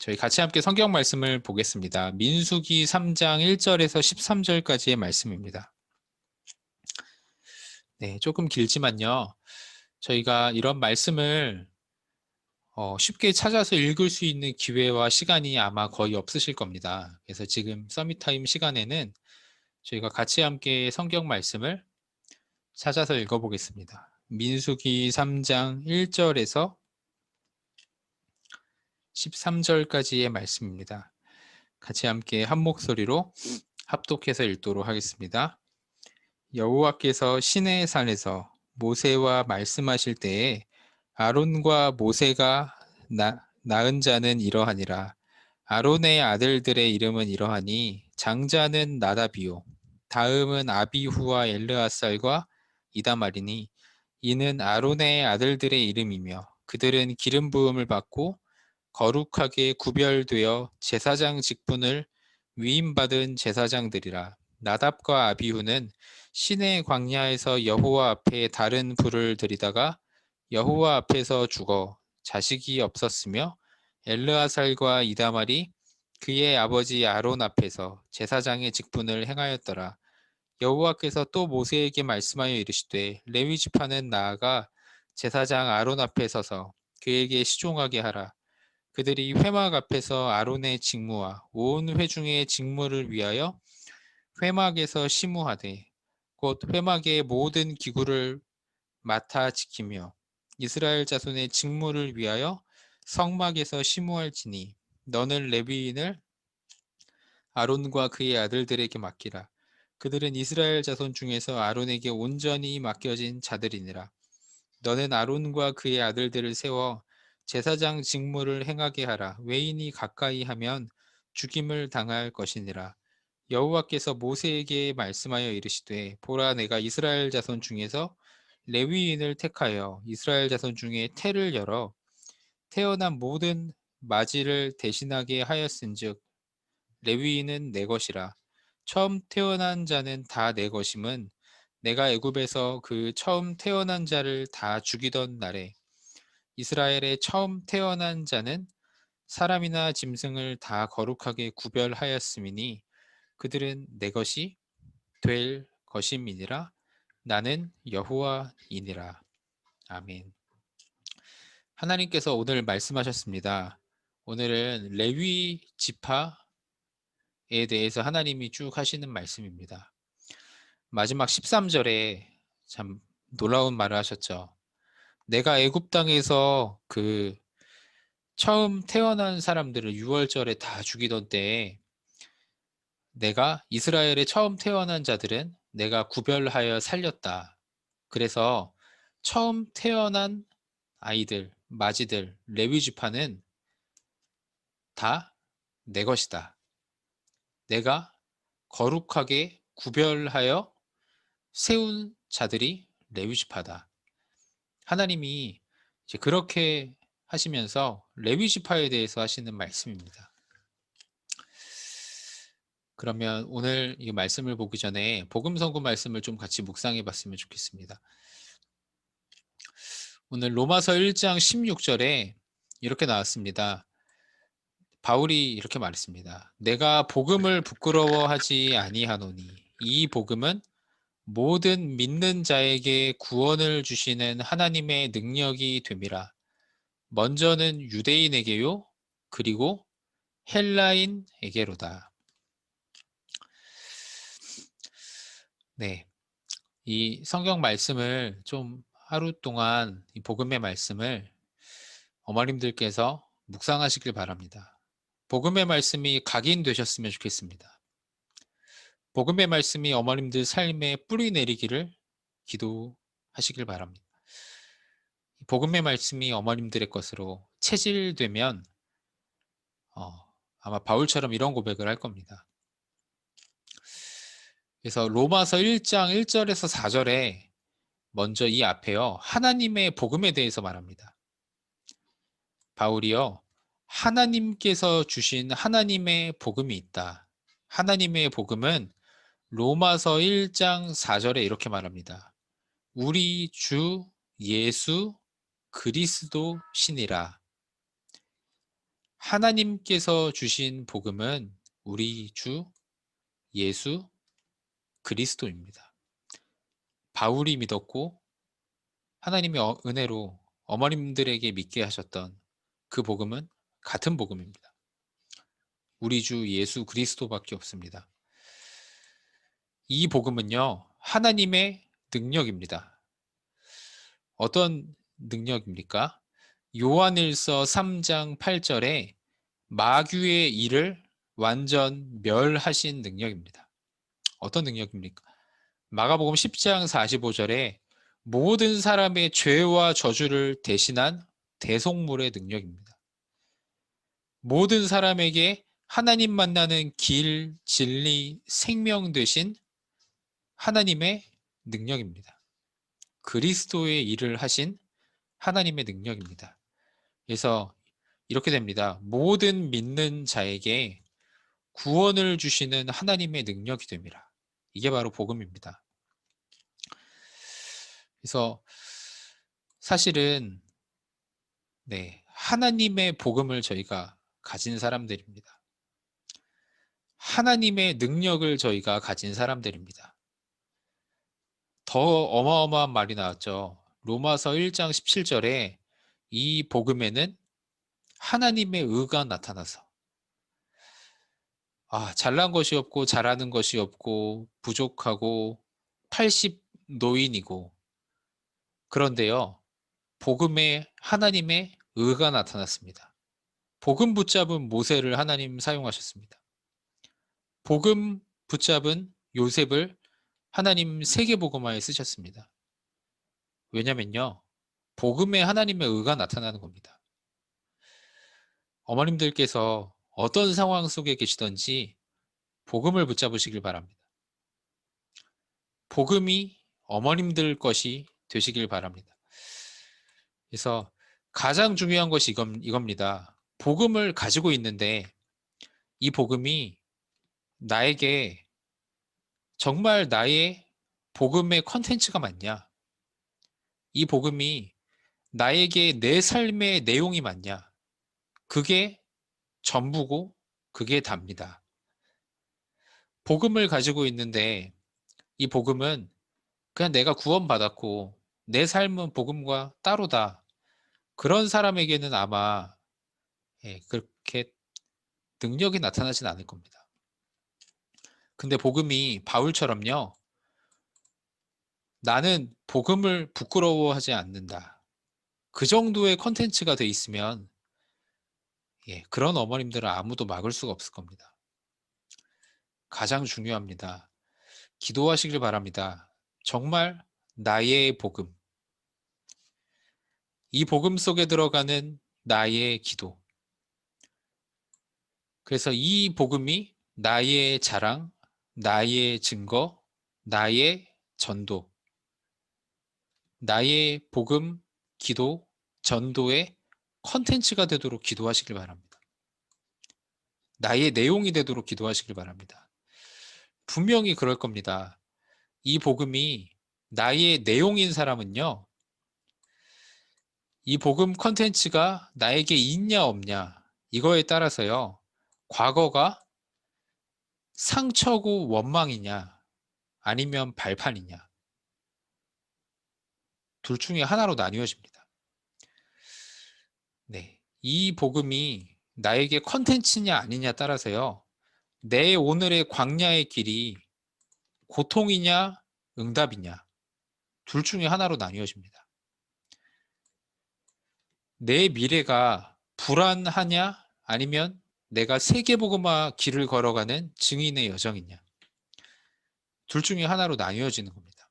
저희 같이 함께 성경 말씀을 보겠습니다. 민수기 3장 1절에서 13절까지의 말씀입니다. 네, 조금 길지만요. 저희가 이런 말씀을 쉽게 찾아서 읽을 수 있는 기회와 시간이 아마 거의 없으실 겁니다. 그래서 지금 서밋타임 시간에는 저희가 같이 함께 성경 말씀을 찾아서 읽어보겠습니다. 민수기 3장 1절에서 13절까지의 말씀입니다. 같이 함께 한 목소리로 합독해서 읽도록 하겠습니다. 여호와께서 시내의 산에서 모세와 말씀하실 때에 아론과 모세가 낳은 자는 이러하니라. 아론의 아들들의 이름은 이러하니 장자는 나답이요 다음은 아비후와 엘르아살과 이다말이니 이는 아론의 아들들의 이름이며 그들은 기름 부음을 받고 거룩하게 구별되어 제사장 직분을 위임받은 제사장들이라. 나답과 아비후는 시내 광야에서 여호와 앞에 다른 불을 들이다가 여호와 앞에서 죽어 자식이 없었으며 엘르아살과 이다말이 그의 아버지 아론 앞에서 제사장의 직분을 행하였더라. 여호와께서 또 모세에게 말씀하여 이르시되 레위 지파는 나아가 제사장 아론 앞에 서서 그에게 시종하게 하라. 그들이 회막 앞에서 아론의 직무와 온 회중의 직무를 위하여 회막에서 심우하되 곧 회막의 모든 기구를 맡아 지키며 이스라엘 자손의 직무를 위하여 성막에서 심우할지니 너는 레위인을 아론과 그의 아들들에게 맡기라. 그들은 이스라엘 자손 중에서 아론에게 온전히 맡겨진 자들이니라. 너는 아론과 그의 아들들을 세워 제사장 직무를 행하게 하라. 외인이 가까이 하면 죽임을 당할 것이니라. 여호와께서 모세에게 말씀하여 이르시되 보라 내가 이스라엘 자손 중에서 레위인을 택하여 이스라엘 자손 중에 태를 열어 태어난 모든 맞이를 대신하게 하였은즉 레위인은 내 것이라. 처음 태어난 자는 다 내 것임은 내가 애굽에서 그 처음 태어난 자를 다 죽이던 날에 이스라엘의 처음 태어난 자는 사람이나 짐승을 다 거룩하게 구별하였음이니 그들은 내 것이 될 것임이니라. 나는 여호와이니라. 아멘. 하나님께서 오늘 말씀하셨습니다. 오늘은 레위 지파에 대해서 하나님이 쭉 하시는 말씀입니다. 마지막 13절에 참 놀라운 말을 하셨죠. 내가 애굽 땅에서 그 처음 태어난 사람들을 6월절에 다 죽이던 때에 내가 이스라엘의 처음 태어난 자들은 내가 구별하여 살렸다. 그래서 처음 태어난 아이들, 마지들, 레위 지파는 다 내 것이다. 내가 거룩하게 구별하여 세운 자들이 레위 지파다. 하나님이 이제 그렇게 하시면서 레위 지파에 대해서 하시는 말씀입니다. 그러면 오늘 이 말씀을 보기 전에 복음 선고 말씀을 좀 같이 묵상해 봤으면 좋겠습니다. 오늘 로마서 1장 16절에 이렇게 나왔습니다. 바울이 이렇게 말했습니다. 내가 복음을 부끄러워하지 아니하노니 이 복음은 모든 믿는 자에게 구원을 주시는 하나님의 능력이 됨이라. 먼저는 유대인에게요, 그리고 헬라인에게로다. 네, 이 성경 말씀을 좀 하루 동안 이 복음의 말씀을 어머님들께서 묵상하시길 바랍니다. 복음의 말씀이 각인되셨으면 좋겠습니다. 복음의 말씀이 어머님들 삶에 뿌리 내리기를 기도하시길 바랍니다. 복음의 말씀이 어머님들의 것으로 체질되면 아마 바울처럼 이런 고백을 할 겁니다. 그래서 로마서 1장 1절에서 4절에 먼저 이 앞에요. 하나님의 복음에 대해서 말합니다. 바울이요. 하나님께서 주신 하나님의 복음이 있다. 하나님의 복음은 로마서 1장 4절에 이렇게 말합니다. 우리 주 예수 그리스도시니라. 하나님께서 주신 복음은 우리 주 예수 그리스도입니다. 바울이 믿었고 하나님의 은혜로 어머님들에게 믿게 하셨던 그 복음은 같은 복음입니다. 우리 주 예수 그리스도밖에 없습니다. 이 복음은요, 하나님의 능력입니다. 어떤 능력입니까? 요한일서 3장 8절에 마귀의 일을 완전 멸하신 능력입니다. 어떤 능력입니까? 마가복음 10장 45절에 모든 사람의 죄와 저주를 대신한 대속물의 능력입니다. 모든 사람에게 하나님 만나는 길, 진리, 생명 되신 하나님의 능력입니다. 그리스도의 일을 하신 하나님의 능력입니다. 그래서 이렇게 됩니다. 모든 믿는 자에게 구원을 주시는 하나님의 능력이 됩니다. 이게 바로 복음입니다. 그래서 사실은 하나님의 복음을 저희가 가진 사람들입니다. 하나님의 능력을 저희가 가진 사람들입니다. 더 어마어마한 말이 나왔죠. 로마서 1장 17절에 이 복음에는 하나님의 의가 나타나서 잘난 것이 없고 잘하는 것이 없고 부족하고 80 노인이고 그런데요. 복음에 하나님의 의가 나타났습니다. 복음 붙잡은 모세를 하나님 사용하셨습니다. 복음 붙잡은 요셉을 하나님 세계복음화에 쓰셨습니다. 왜냐면요. 복음에 하나님의 의가 나타나는 겁니다. 어머님들께서 어떤 상황 속에 계시든지 복음을 붙잡으시길 바랍니다. 복음이 어머님들 것이 되시길 바랍니다. 그래서 가장 중요한 것이 이겁니다. 복음을 가지고 있는데 이 복음이 나에게 정말 나의 복음의 컨텐츠가 맞냐? 이 복음이 나에게 내 삶의 내용이 맞냐? 그게 전부고 그게 답니다. 복음을 가지고 있는데 이 복음은 그냥 내가 구원받았고 내 삶은 복음과 따로다. 그런 사람에게는 아마 그렇게 능력이 나타나진 않을 겁니다. 근데 복음이 바울처럼요. 나는 복음을 부끄러워하지 않는다. 그 정도의 컨텐츠가 돼 있으면 그런 어머님들은 아무도 막을 수가 없을 겁니다. 가장 중요합니다. 기도하시길 바랍니다. 정말 나의 복음, 이 복음 속에 들어가는 나의 기도. 그래서 이 복음이 나의 자랑, 나의 증거, 나의 전도, 나의 복음, 기도, 전도의 컨텐츠가 되도록 기도하시길 바랍니다. 나의 내용이 되도록 기도하시길 바랍니다. 분명히 그럴 겁니다. 이 복음이 나의 내용인 사람은요, 이 복음 컨텐츠가 나에게 있냐 없냐 이거에 따라서요, 과거가 상처고 원망이냐 아니면 발판이냐 둘 중에 하나로 나뉘어집니다. 이 복음이 나에게 컨텐츠냐 아니냐 따라서요, 내 오늘의 광야의 길이 고통이냐 응답이냐 둘 중에 하나로 나뉘어집니다. 내 미래가 불안하냐 아니면 내가 세계복음화 길을 걸어가는 증인의 여정이냐 둘 중에 하나로 나뉘어지는 겁니다.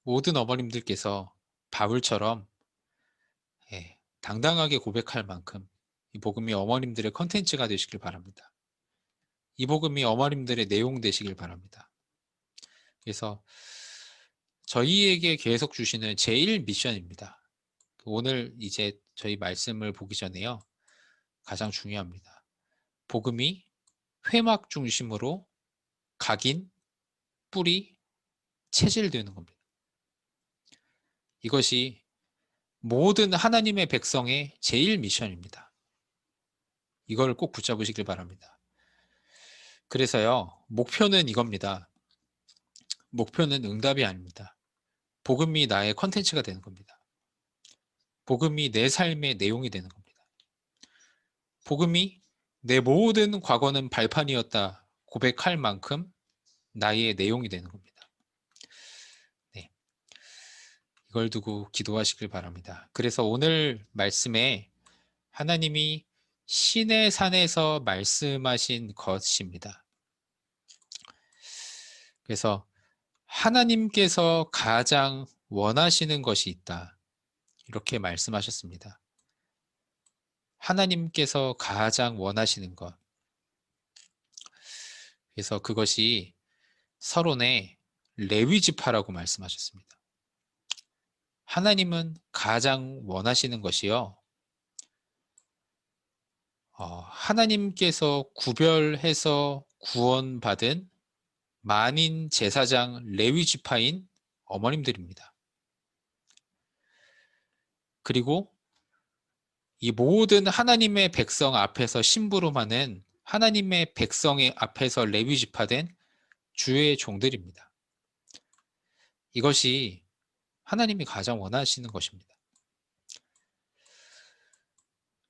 모든 어머님들께서 바울처럼 당당하게 고백할 만큼 이 복음이 어머님들의 컨텐츠가 되시길 바랍니다. 이 복음이 어머님들의 내용 되시길 바랍니다. 그래서 저희에게 계속 주시는 제1 미션입니다. 오늘 이제 저희 말씀을 보기 전에요. 가장 중요합니다. 복음이 회막 중심으로 각인, 뿌리, 체질되는 겁니다. 이것이 모든 하나님의 백성의 제1 미션입니다. 이걸 꼭 붙잡으시길 바랍니다. 그래서요, 목표는 이겁니다. 목표는 응답이 아닙니다. 복음이 나의 컨텐츠가 되는 겁니다. 복음이 내 삶의 내용이 되는 겁니다. 복음이 내 모든 과거는 발판이었다 고백할 만큼 나의 내용이 되는 겁니다. 네, 이걸 두고 기도하시길 바랍니다. 그래서 오늘 말씀에 하나님이 시내 산에서 말씀하신 것입니다. 그래서 하나님께서 가장 원하시는 것이 있다. 이렇게 말씀하셨습니다. 하나님께서 가장 원하시는 것. 그래서 그것이 서론에 레위지파라고 말씀하셨습니다. 하나님은 가장 원하시는 것이요. 하나님께서 구별해서 구원받은 만인 제사장 레위지파인 어머님들입니다. 그리고 이 모든 하나님의 백성 앞에서 심부름하는 하나님의 백성의 앞에서 레위지파된 주의 종들입니다. 이것이 하나님이 가장 원하시는 것입니다.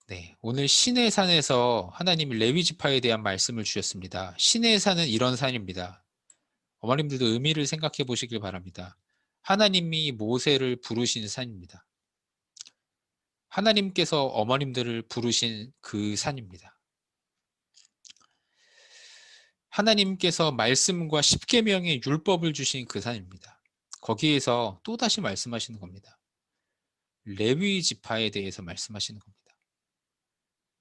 네, 오늘 시내 산에서 하나님이 레위지파에 대한 말씀을 주셨습니다. 시내 산은 이런 산입니다. 어머님들도 의미를 생각해 보시길 바랍니다. 하나님이 모세를 부르신 산입니다. 하나님께서 어머님들을 부르신 그 산입니다. 하나님께서 말씀과 십계명의 율법을 주신 그 산입니다. 거기에서 또다시 말씀하시는 겁니다. 레위 지파에 대해서 말씀하시는 겁니다.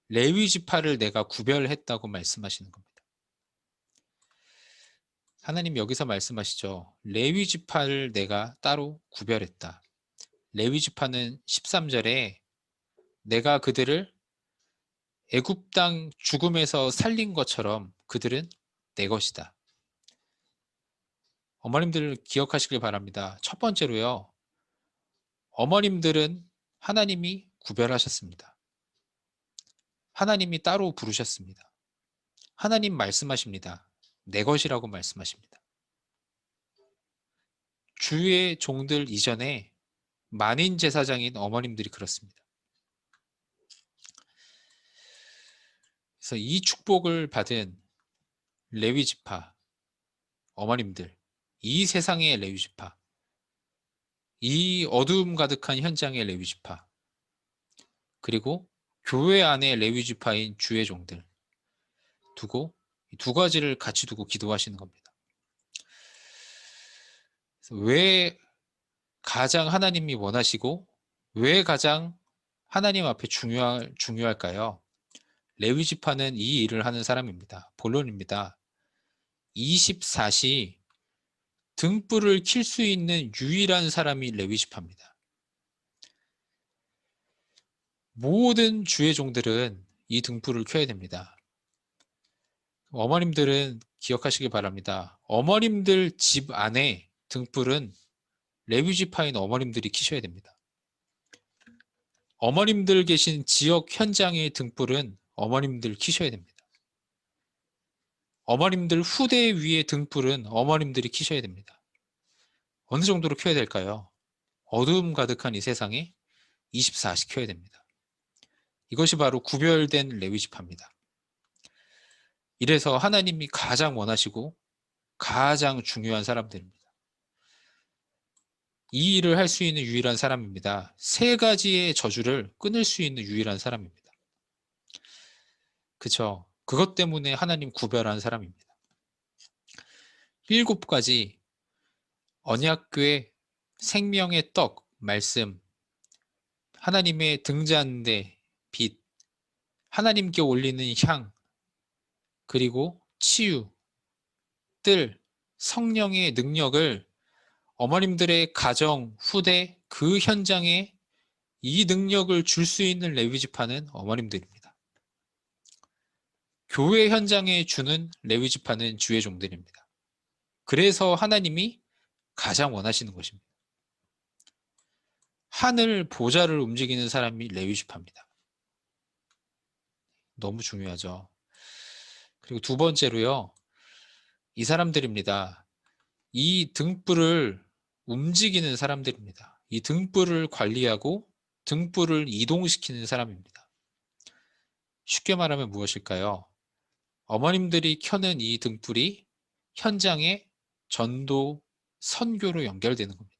레위 지파를 내가 구별했다고 말씀하시는 겁니다. 하나님 여기서 말씀하시죠. 레위 지파를 내가 따로 구별했다. 레위 지파는 13절에 내가 그들을 애굽 땅 죽음에서 살린 것처럼 그들은 내 것이다. 어머님들 기억하시길 바랍니다. 첫 번째로요. 어머님들은 하나님이 구별하셨습니다. 하나님이 따로 부르셨습니다. 하나님 말씀하십니다. 내 것이라고 말씀하십니다. 주의 종들 이전에 만인 제사장인 어머님들이 그렇습니다. 그래서 이 축복을 받은 레위 지파 어머님들, 이 세상의 레위 지파, 이 어두움 가득한 현장의 레위 지파, 그리고 교회 안의 레위 지파인 주의 종들 두고 두 가지를 같이 두고 기도하시는 겁니다. 그래서 왜 가장 하나님이 원하시고 왜 가장 하나님 앞에 중요할까요? 레위 지파는 이 일을 하는 사람입니다. 본론입니다. 24시 등불을 킬 수 있는 유일한 사람이 레위 지파입니다. 모든 주의 종들은 이 등불을 켜야 됩니다. 어머님들은 기억하시기 바랍니다. 어머님들 집 안에 등불은 레위 지파인 어머님들이 켜셔야 됩니다. 어머님들 계신 지역 현장의 등불은 어머님들 켜셔야 됩니다. 어머님들 후대 위의 등불은 어머님들이 켜셔야 됩니다. 어느 정도로 켜야 될까요? 어두움 가득한 이 세상에 24시 켜야 됩니다. 이것이 바로 구별된 레위 지파입니다. 이래서 하나님이 가장 원하시고 가장 중요한 사람들입니다. 이 일을 할 수 있는 유일한 사람입니다. 세 가지의 저주를 끊을 수 있는 유일한 사람입니다. 그쵸? 그것 때문에 하나님 구별한 사람입니다. 7가지 언약궤 생명의 떡 말씀, 하나님의 등잔대 빛, 하나님께 올리는 향, 그리고 치유, 뜰, 성령의 능력을 어머님들의 가정, 후대, 그 현장에 이 능력을 줄 수 있는 레위 지파는 어머님들입니다. 교회 현장에 주는 레위 지파는 주의 종들입니다. 그래서 하나님이 가장 원하시는 것입니다. 하늘 보좌를 움직이는 사람이 레위 지파입니다. 너무 중요하죠. 그리고 두 번째로요. 이 사람들입니다. 이 등불을 움직이는 사람들입니다. 이 등불을 관리하고 등불을 이동시키는 사람입니다. 쉽게 말하면 무엇일까요? 어머님들이 켜는 이 등불이 현장에 전도, 선교로 연결되는 겁니다.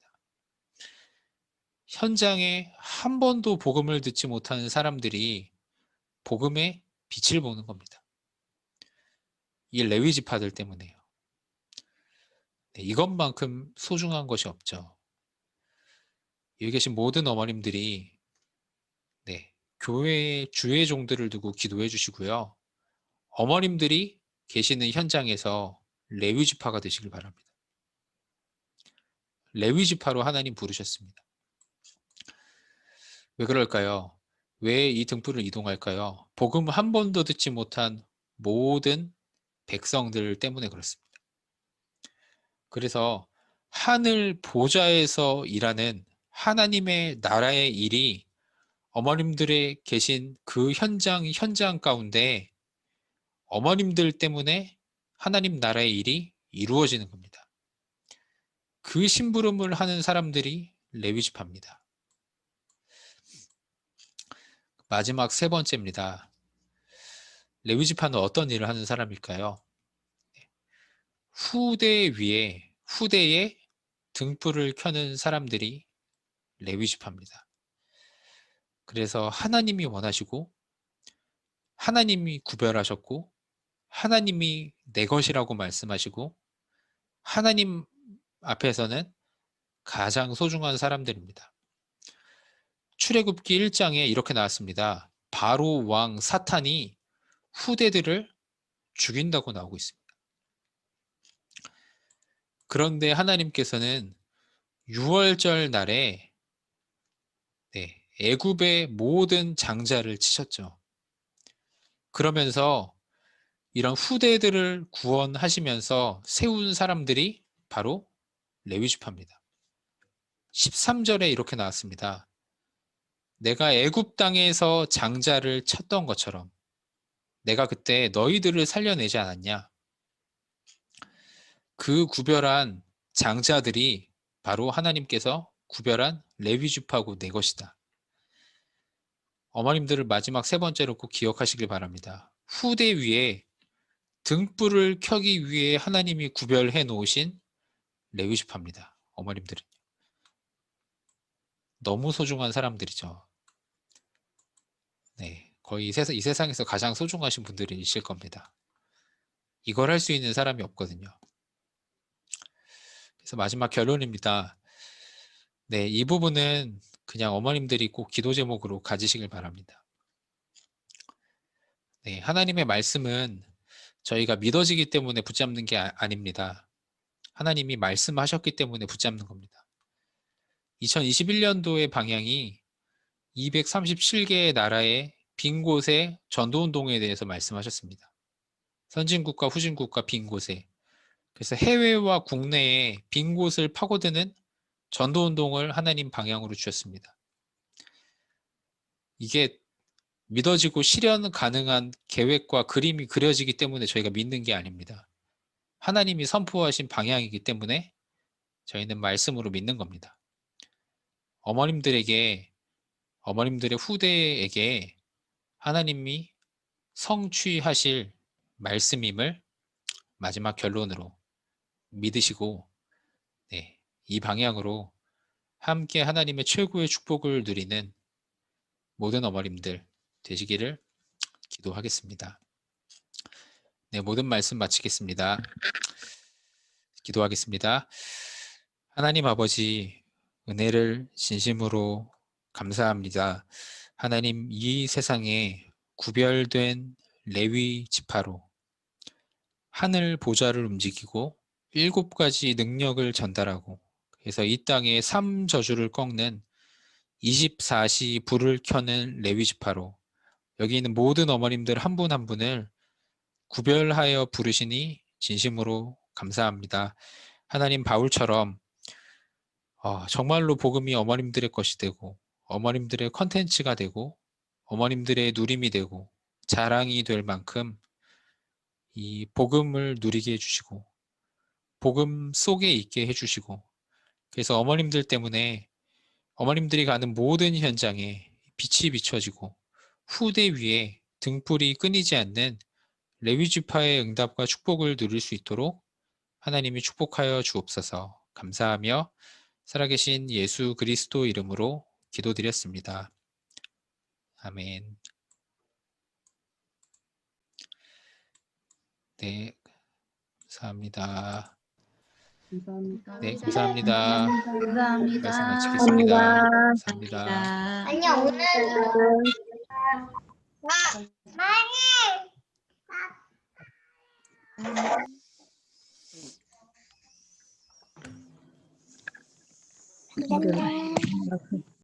현장에 한 번도 복음을 듣지 못하는 사람들이 복음의 빛을 보는 겁니다. 이 레위 지파들 때문에요. 네, 이것만큼 소중한 것이 없죠. 여기 계신 모든 어머님들이 네, 교회의 주의 종들을 두고 기도해 주시고요. 어머님들이 계시는 현장에서 레위 지파가 되시길 바랍니다. 레위 지파로 하나님 부르셨습니다. 왜 그럴까요? 왜 이 등불을 이동할까요? 복음 한 번도 듣지 못한 모든 백성들 때문에 그렇습니다. 그래서 하늘 보좌에서 일하는 하나님의 나라의 일이 어머님들의 계신 그 현장 가운데 어머님들 때문에 하나님 나라의 일이 이루어지는 겁니다. 그 심부름을 하는 사람들이 레위 지파입니다. 마지막 세 번째입니다. 레위 지파는 어떤 일을 하는 사람일까요? 후대에 등불을 켜는 사람들이 레위 지파입니다. 그래서 하나님이 원하시고 하나님이 구별하셨고 하나님이 내 것이라고 말씀하시고 하나님 앞에서는 가장 소중한 사람들입니다. 출애굽기 1장에 이렇게 나왔습니다. 바로 왕 사탄이 후대들을 죽인다고 나오고 있습니다. 그런데 하나님께서는 6월절 날에 애굽의 모든 장자를 치셨죠. 그러면서 이런 후대들을 구원하시면서 세운 사람들이 바로 레위 지파입니다. 13절에 이렇게 나왔습니다. 내가 애굽 땅에서 장자를 쳤던 것처럼 내가 그때 너희들을 살려내지 않았냐? 그 구별한 장자들이 바로 하나님께서 구별한 레위 지파고 내 것이다. 어머님들을 마지막 세 번째로 꼭 기억하시길 바랍니다. 후대 위에 등불을 켜기 위해 하나님이 구별해 놓으신 레위 지파입니다. 어머님들은 너무 소중한 사람들이죠. 네, 거의 이 세상에서 가장 소중하신 분들이실 겁니다. 이걸 할 수 있는 사람이 없거든요. 그래서 마지막 결론입니다. 네, 이 부분은 그냥 어머님들이 꼭 기도 제목으로 가지시길 바랍니다. 네, 하나님의 말씀은 저희가 믿어지기 때문에 붙잡는 게 아닙니다. 하나님이 말씀하셨기 때문에 붙잡는 겁니다. 2021년도의 방향이 237개의 나라의 빈 곳의 전도운동에 대해서 말씀하셨습니다. 선진국과 후진국과 빈 곳에. 그래서 해외와 국내에 빈 곳을 파고드는 전도운동을 하나님 방향으로 주셨습니다. 이게 믿어지고 실현 가능한 계획과 그림이 그려지기 때문에 저희가 믿는 게 아닙니다. 하나님이 선포하신 방향이기 때문에 저희는 말씀으로 믿는 겁니다. 어머님들의 후대에게 하나님이 성취하실 말씀임을 마지막 결론으로 믿으시고 네, 이 방향으로 함께 하나님의 최고의 축복을 누리는 모든 어머님들 되시기를 기도하겠습니다. 네, 모든 말씀 마치겠습니다. 기도하겠습니다. 하나님 아버지, 은혜를 진심으로 감사합니다. 하나님, 이 세상에 구별된 레위 지파로 하늘 보좌를 움직이고 7가지 능력을 전달하고 그래서 이 땅에 3저주를 꺾는 24시 불을 켜는 레위 지파로 여기 있는 모든 어머님들 한 분 한 분을 구별하여 부르시니 진심으로 감사합니다. 하나님 바울처럼 정말로 복음이 어머님들의 것이 되고 어머님들의 컨텐츠가 되고 어머님들의 누림이 되고 자랑이 될 만큼 이 복음을 누리게 해주시고 복음 속에 있게 해주시고 그래서 어머님들 때문에 어머님들이 가는 모든 현장에 빛이 비춰지고 후대 위에 등불이 끊이지 않는 레위지파의 응답과 축복을 누릴 수 있도록 하나님이 축복하여 주옵소서. 감사하며 살아계신 예수 그리스도 이름으로 기도드렸습니다. 아멘. 네, 감사합니다. 감사합니다. 네, 감사합니다. 감사합니다. 말씀 마치겠습니다. 감사합니다. 아니야, 오늘 이거를